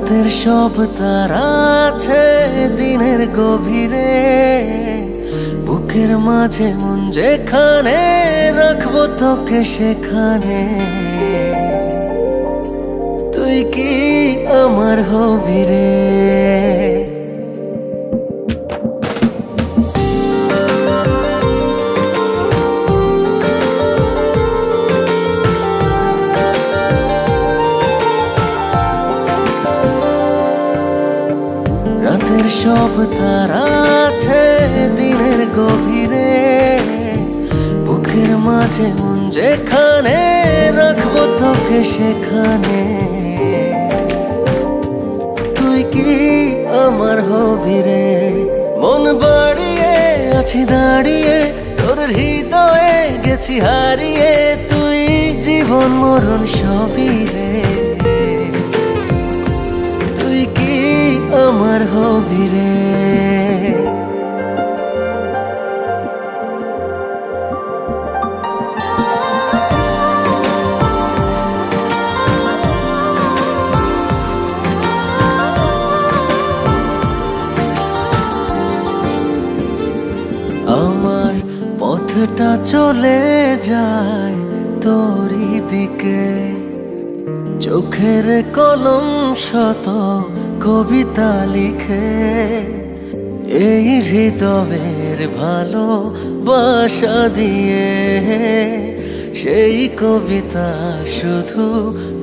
রাতের সব তারা আছে দিনের গভীরে, বুকের মাঝে মন যেখানে রাখবো তোকে সেখানে। তুই কি আমার হবি রে? রাতের সব তারা আছে দিনের গভীরে, বুকের মাঝে মন যেখানে রাখবো তোকে সেখানে। তুই কি আমার হবি রে? মন বাড়িয়ে আছি দাঁড়িয়ে তোর হৃদয়ে গেছি হারিয়ে, তুই জীবন মরণ সবই রে। তুই কি আমার হবি রে? আমার পথটা চলে যায় তোরই দিকে, চোখের কলম শত কবিতা লিখে। এই হৃদয়ের ভালোবাসা দিয়ে সেই কবিতা শুধু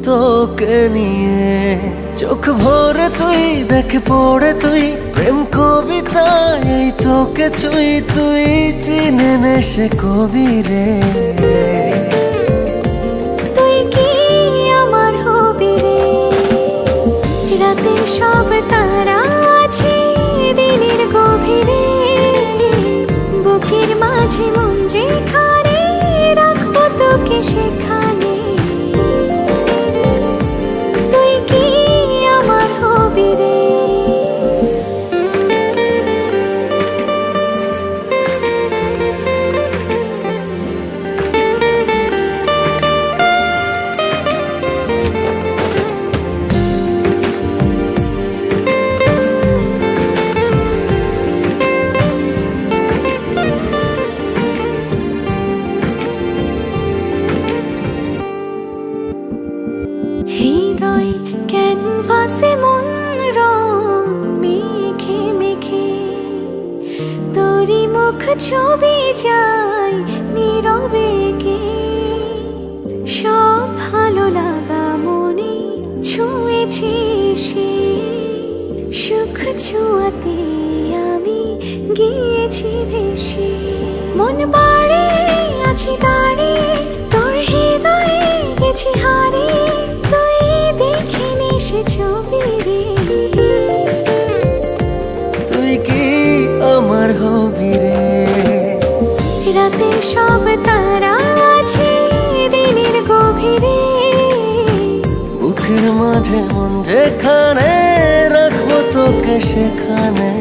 তোকে নিয়ে। চোখ ভরে তুই দেখ পড়ে তুই প্রেম কবিতা, এই তোকে ছুঁই তুই চিনে নে সে কবি রে। তুই কি আমার হবি রে? রাতের সব তারা আছে দিনের গভীরে, বুকের মাঝে মন যেখানে রাখবো তোকে সেখানে। তুই কি আমার হবি রে? হৃদয় ক্যানভাসে মন রং মেখে মেখে, তোরই মুখ ছবি যায় নীরবে গে। সব ভালো লাগা মনে ছুঁয়েছি সে, সুখ ছুঁয়াতে আমি গিয়েছি ভেসে। মন বাড়ে আছি দাঁড়িয়ে তোর হৃদয়ে গেছি হারিয়ে, তুই দেখিনি সে ছবি রে। তুই কি আমার হবি রে? রাতের সব তারা আছে দিনের গভীরে, বুকের মাঝে মন যেখানে রাখবো তোকে সেখানে।